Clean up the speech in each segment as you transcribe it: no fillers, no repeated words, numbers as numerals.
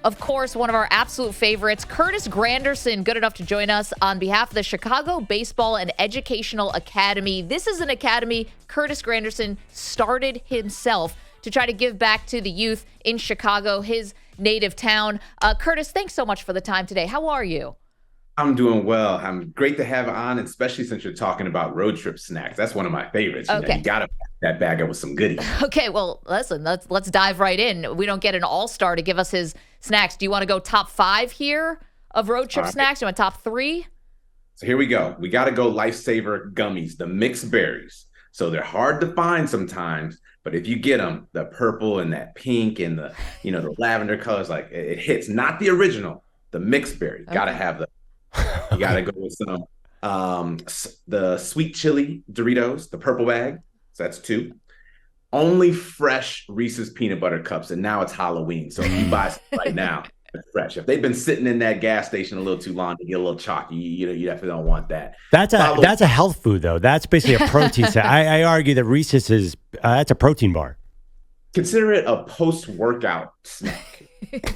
of course, one of our absolute favorites, Curtis Granderson, good enough to join us on behalf of the Chicago Baseball and Educational Academy. This is an academy Curtis Granderson started himself to try to give back to the youth in Chicago, his native town. Curtis, thanks so much for the time today. How are you? I'm doing well. I'm great to have on, especially since you're talking about road trip snacks. That's one of my favorites. Okay. You got to pack that bag up with some goodies. Okay, well, listen, let's dive right in. We don't get an all-star to give us his snacks. Do you want to go top 5 here of road trip snacks? You want top 3? So here we go. We got to go Lifesaver gummies, the mixed berries. So they're hard to find sometimes, but if you get them, the purple and that pink and the lavender colors, like it hits. Not the original, the mixed berry. Got to have the. You got to go with some the sweet chili Doritos, the purple bag. So that's 2. Only fresh Reese's peanut butter cups, and now it's Halloween. So if you buy some right now, it's fresh. If they've been sitting in that gas station a little too long to get a little chalky, you definitely don't want that. That's a health food though. That's basically a protein set. I argue that Reese's is that's a protein bar. Consider it a post-workout snack.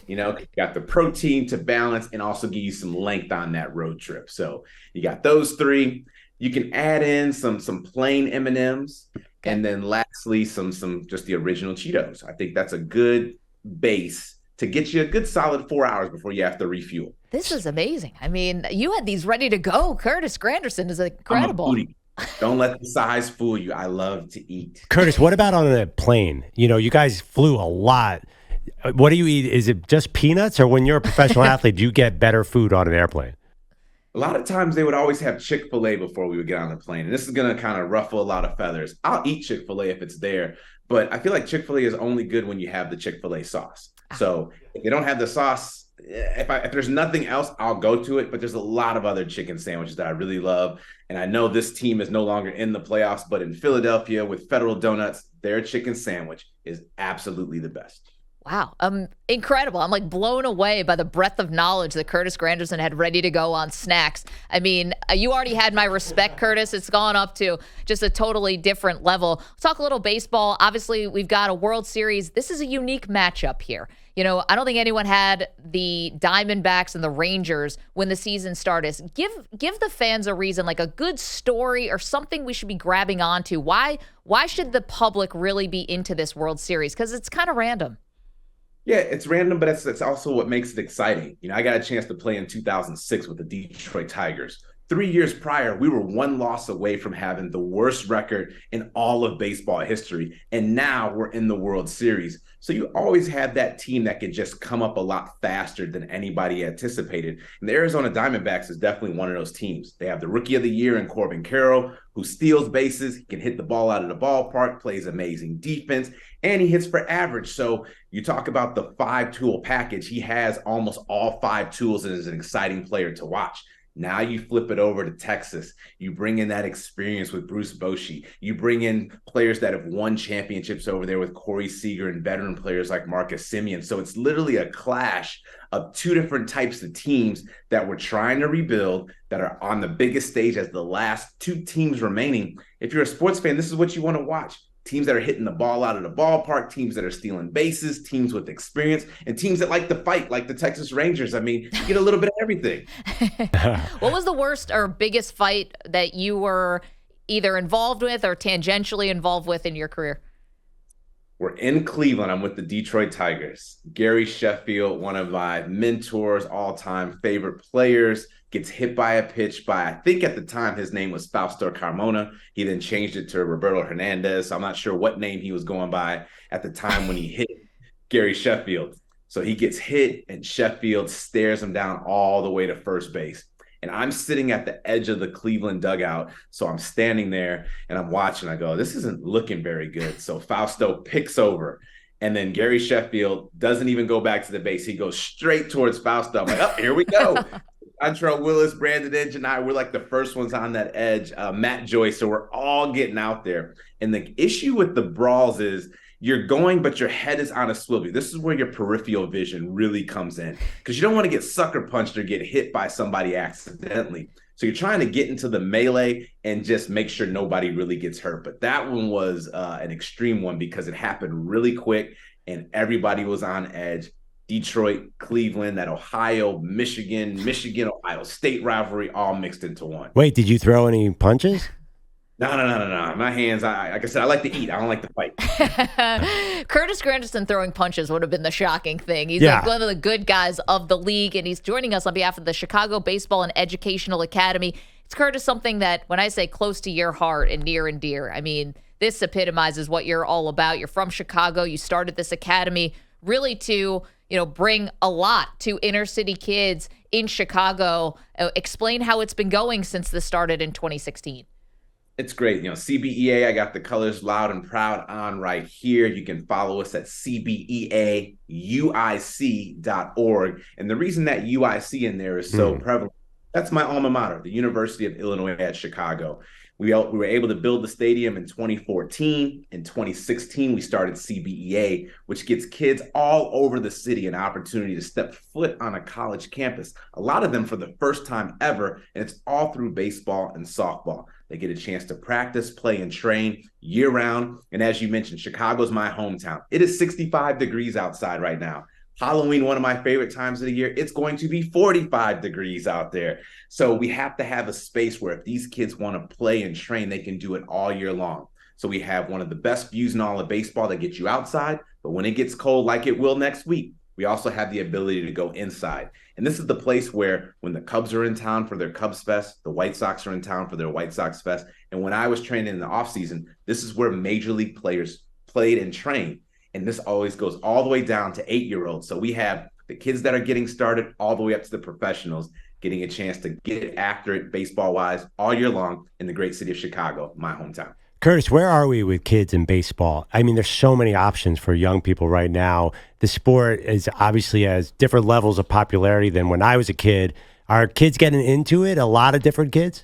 You got the protein to balance and also give you some length on that road trip. So you got those 3. You can add in some plain M&Ms, and then lastly some just the original Cheetos. I think that's a good base to get you a good solid 4 hours before you have to refuel. This is amazing. I mean, you had these ready to go. Curtis Granderson is incredible. I'm a foodie. Don't let the size fool you. I love to eat. Curtis, what about on a plane? You guys flew a lot. What do you eat? Is it just peanuts, or when you're a professional athlete, do you get better food on an airplane? A lot of times they would always have Chick-fil-A before we would get on the plane. And this is going to kind of ruffle a lot of feathers. I'll eat Chick-fil-A if it's there, but I feel like Chick-fil-A is only good when you have the Chick-fil-A sauce. So if they don't have the sauce, if there's nothing else, I'll go to it. But there's a lot of other chicken sandwiches that I really love. And I know this team is no longer in the playoffs, but in Philadelphia with Federal Donuts, their chicken sandwich is absolutely the best. Wow. Incredible. I'm like blown away by the breadth of knowledge that Curtis Granderson had ready to go on snacks. I mean, you already had my respect, Curtis. It's gone up to just a totally different level. Let's talk a little baseball. Obviously, we've got a World Series. This is a unique matchup here. I don't think anyone had the Diamondbacks and the Rangers when the season started. Give the fans a reason, like a good story or something we should be grabbing onto. Why should the public really be into this World Series? Because it's kind of random. Yeah, it's random, but it's also what makes it exciting. I got a chance to play in 2006 with the Detroit Tigers. 3 years prior, we were 1 loss away from having the worst record in all of baseball history. And now we're in the World Series. So you always have that team that can just come up a lot faster than anybody anticipated. And the Arizona Diamondbacks is definitely one of those teams. They have the Rookie of the Year in Corbin Carroll, who steals bases. He can hit the ball out of the ballpark, plays amazing defense, and he hits for average. So you talk about the 5-tool package. He has almost all 5 tools and is an exciting player to watch. Now you flip it over to Texas. You bring in that experience with Bruce Bochy. You bring in players that have won championships over there with Corey Seager and veteran players like Marcus Semien. So it's literally a clash of 2 different types of teams that we're trying to rebuild that are on the biggest stage as the last 2 teams remaining. If you're a sports fan, this is what you want to watch. Teams that are hitting the ball out of the ballpark, teams that are stealing bases, teams with experience, and teams that like to fight, like the Texas Rangers. I mean, you get a little bit of everything. What was the worst or biggest fight that you were either involved with or tangentially involved with in your career? We're in Cleveland. I'm with the Detroit Tigers. Gary Sheffield, one of my mentors, all-time favorite players, gets hit by a pitch by, I think at the time his name was Fausto Carmona. He then changed it to Roberto Hernandez. So I'm not sure what name he was going by at the time when he hit Gary Sheffield. So he gets hit and Sheffield stares him down all the way to first base. And I'm sitting at the edge of the Cleveland dugout. So I'm standing there and I'm watching. I go, this isn't looking very good. So Fausto picks over. And then Gary Sheffield doesn't even go back to the base. He goes straight towards Fausto. I'm like, oh, here we go. Antrell Willis, Brandon Edge, and I, we're like the first ones on that edge. Matt Joyce. So we're all getting out there. And the issue with the brawls is you're going, but your head is on a swivel. This is where your peripheral vision really comes in because you don't want to get sucker punched or get hit by somebody accidentally. So you're trying to get into the melee and just make sure nobody really gets hurt. But that one was an extreme one because it happened really quick and everybody was on edge. Detroit, Cleveland, that Ohio, Michigan, Ohio State rivalry, all mixed into one. Wait, did you throw any punches? No. My hands, like I said, I like to eat. I don't like to fight. Curtis Granderson throwing punches would have been the shocking thing. He's Yeah. like one of the good guys of the league, and he's joining us on behalf of the Chicago Baseball and Educational Academy. It's, Curtis, something that when I say close to your heart and near and dear, I mean, this epitomizes what you're all about. You're from Chicago. You started this academy really to, bring a lot to inner city kids in Chicago. Explain how it's been going since this started in 2016. It's great. CBEA, I got the colors loud and proud on right here. You can follow us at cbeauic.org. And the reason that UIC in there is so prevalent, that's my alma mater, the University of Illinois at Chicago. We were able to build the stadium in 2014. In 2016, we started CBEA, which gives kids all over the city an opportunity to step foot on a college campus, a lot of them for the first time ever, and it's all through baseball and softball. They get a chance to practice, play, and train year-round. And as you mentioned, Chicago's my hometown. It is 65 degrees outside right now. Halloween, one of my favorite times of the year, it's going to be 45 degrees out there. So we have to have a space where if these kids want to play and train, they can do it all year long. So we have one of the best views in all of baseball that gets you outside, but when it gets cold like it will next week, we also have the ability to go inside. And this is the place where when the Cubs are in town for their Cubs Fest, the White Sox are in town for their White Sox Fest. And when I was training in the offseason, this is where major league players played and trained. And this always goes all the way down to 8-year-olds. So we have the kids that are getting started all the way up to the professionals getting a chance to get after it baseball-wise all year long in the great city of Chicago, my hometown. Curtis, where are we with kids in baseball? I mean, there's so many options for young people right now. The sport is obviously has different levels of popularity than when I was a kid. Are kids getting into it? A lot of different kids?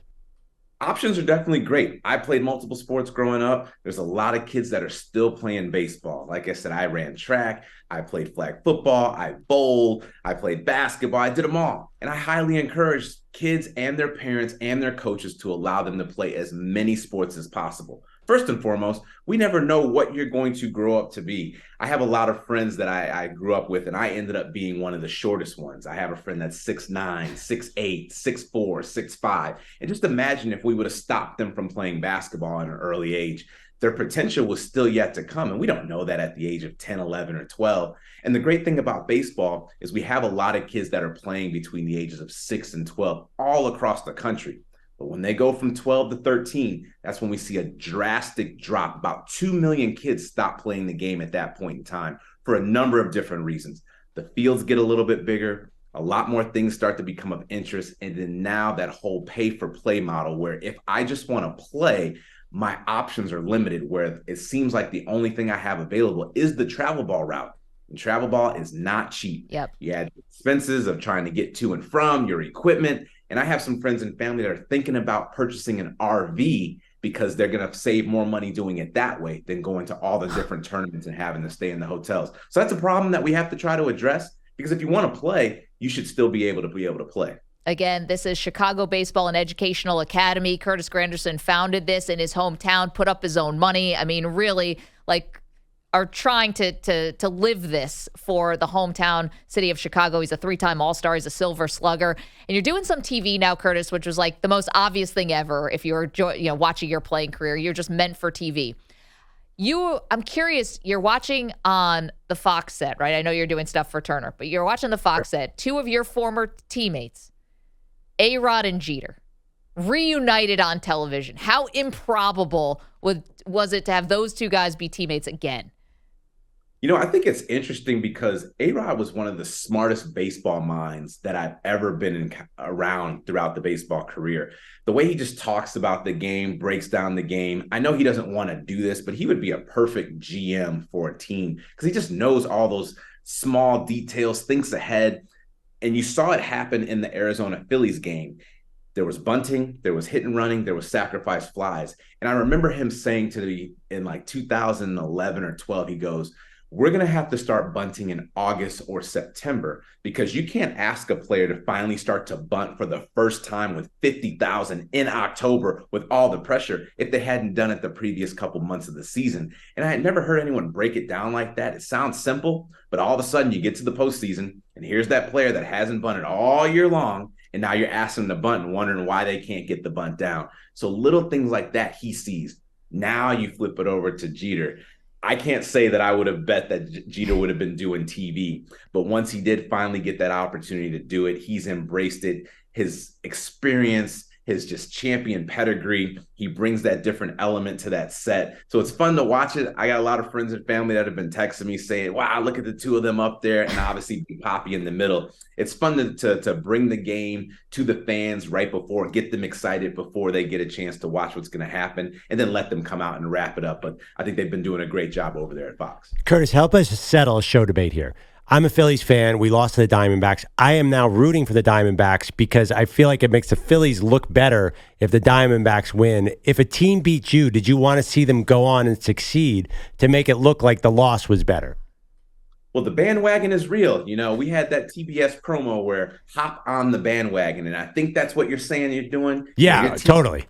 Options are definitely great. I played multiple sports growing up. There's a lot of kids that are still playing baseball. Like I said, I ran track, I played flag football, I bowled, I played basketball, I did them all. And I highly encourage kids and their parents and their coaches to allow them to play as many sports as possible. First and foremost, we never know what you're going to grow up to be. I have a lot of friends that I grew up with, and I ended up being one of the shortest ones. I have a friend that's 6'9", 6'8", 6'4", 6'5". And just imagine if we would have stopped them from playing basketball at an early age. Their potential was still yet to come, and we don't know that at the age of 10, 11, or 12. And the great thing about baseball is we have a lot of kids that are playing between the ages of 6 and 12 all across the country. But when they go from 12 to 13, that's when we see a drastic drop. About 2 million kids stop playing the game at that point in time for a number of different reasons. The fields get a little bit bigger. A lot more things start to become of interest. And then now that whole pay for play model where if I just want to play, my options are limited, where it seems like the only thing I have available is the travel ball route. And travel ball is not cheap. Yep. You add expenses of trying to get to and from your equipment. And I have some friends and family that are thinking about purchasing an RV because they're going to save more money doing it that way than going to all the different tournaments and having to stay in the hotels. So that's a problem that we have to try to address, because if you want to play, you should still be able to play. Again, this is Chicago Baseball and Educational Academy. Curtis Granderson founded this in his hometown, put up his own money. I mean, really, are trying to live this for the hometown city of Chicago. He's a 3-time All-Star. He's a Silver Slugger. And you're doing some TV now, Curtis, which was like the most obvious thing ever. If you're watching your playing career, you're just meant for TV. I'm curious, you're watching on the Fox set, right? I know you're doing stuff for Turner, but you're watching the Fox set. 2 of your former teammates, A-Rod and Jeter, reunited on television. How improbable was it to have those 2 guys be teammates again? I think it's interesting because A-Rod was one of the smartest baseball minds that I've ever been around throughout the baseball career. The way he just talks about the game, breaks down the game. I know he doesn't want to do this, but he would be a perfect GM for a team because he just knows all those small details, thinks ahead. And you saw it happen in the Arizona Phillies game. There was bunting, there was hit and running, there was sacrifice flies. And I remember him saying to me in like 2011 or 12, he goes, we're going to have to start bunting in August or September because you can't ask a player to finally start to bunt for the first time with 50,000 in October with all the pressure if they hadn't done it the previous couple months of the season. And I had never heard anyone break it down like that. It sounds simple, but all of a sudden you get to the postseason and here's that player that hasn't bunted all year long. And now you're asking them to bunt and wondering why they can't get the bunt down. So little things like that he sees. Now you flip it over to Jeter. I can't say that I would have bet that Jeter would have been doing TV, but once he did finally get that opportunity to do it, he's embraced it. His experience, his just champion pedigree, he brings that different element to that set. So it's fun to watch it. I got a lot of friends and family that have been texting me saying, wow, look at the two of them up there, and obviously Poppy in the middle. It's fun to bring the game to the fans right before, get them excited before they get a chance to watch what's going to happen, and then let them come out and wrap it up. But I think they've been doing a great job over there at Fox. Curtis, help us settle a show debate here. I'm a Phillies fan. We lost to the Diamondbacks. I am now rooting for the Diamondbacks because I feel like it makes the Phillies look better if the Diamondbacks win. If a team beats you, did you want to see them go on and succeed to make it look like the loss was better? Well, the bandwagon is real. You know, we had that CBS promo where hop on the bandwagon, and I think that's what you're saying you're doing. Yeah, totally.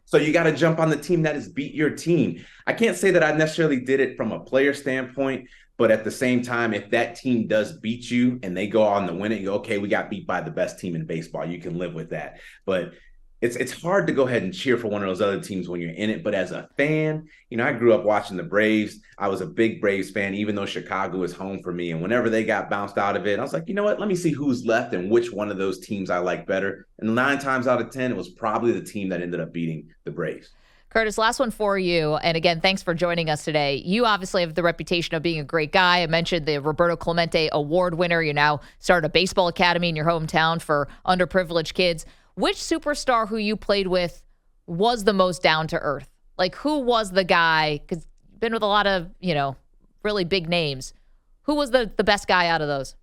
So you got to jump on the team that has beat your team. I can't say that I necessarily did it from a player standpoint, but at the same time, if that team does beat you and they go on to win it, you go, okay, we got beat by the best team in baseball. You can live with that. But it's hard to go ahead and cheer for one of those other teams when you're in it. But as a fan, you know, I grew up watching the Braves. I was a big Braves fan, even though Chicago is home for me. And whenever they got bounced out of it, I was like, you know what? Let me see who's left and which one of those teams I like better. And 9 times out of 10, it was probably the team that ended up beating the Braves. Curtis, last one for you. And again, thanks for joining us today. You obviously have the reputation of being a great guy. I mentioned the Roberto Clemente Award winner. You now started a baseball academy in your hometown for underprivileged kids. Which superstar who you played with was the most down to earth? Like, who was the guy? Because you've been with a lot of, you know, really big names. Who was the best guy out of those?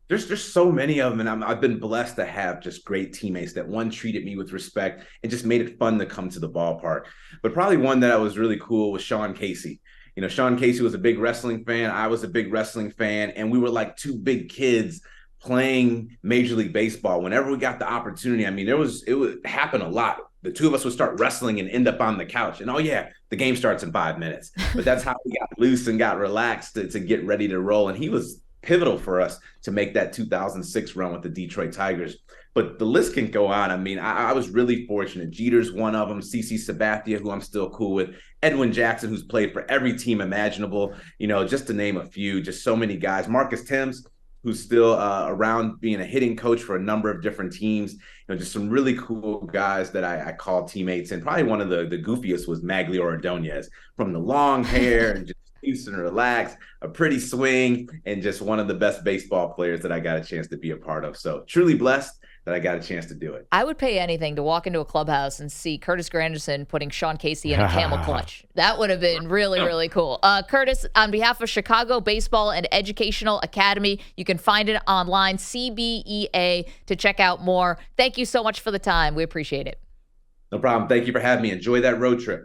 There's so many of them, and I've been blessed to have just great teammates that one treated me with respect and just made it fun to come to the ballpark. But probably one that I was really cool was Sean Casey. You know, Sean Casey was a big wrestling fan. I was a big wrestling fan, and we were like two big kids playing Major League Baseball. Whenever we got the opportunity, I mean, it would happen a lot. The two of us would start wrestling and end up on the couch. And, oh, yeah, the game starts in 5 minutes. But that's how we got loose and got relaxed to get ready to roll. And he was pivotal for us to make that 2006 run with the Detroit Tigers. But the list can go on. I mean, I was really fortunate. Jeter's one of them. CC Sabathia, who I'm still cool with. Edwin Jackson, who's played for every team imaginable. You know, just to name a few, just so many guys. Marcus Thames, who's still around being a hitting coach for a number of different teams. You know, just some really cool guys that I call teammates. And probably one of the goofiest was Maglio Ordonez, from the long hair and just loose and relaxed, a pretty swing, and just one of the best baseball players that I got a chance to be a part of. So truly blessed that I got a chance to do it. I would pay anything to walk into a clubhouse and see Curtis Granderson putting Sean Casey in a camel clutch. That would have been really, really cool. Curtis, on behalf of Chicago Baseball and Educational Academy, you can find it online, CBEA, to check out more. Thank you so much for the time. We appreciate it. No problem. Thank you for having me. Enjoy that road trip.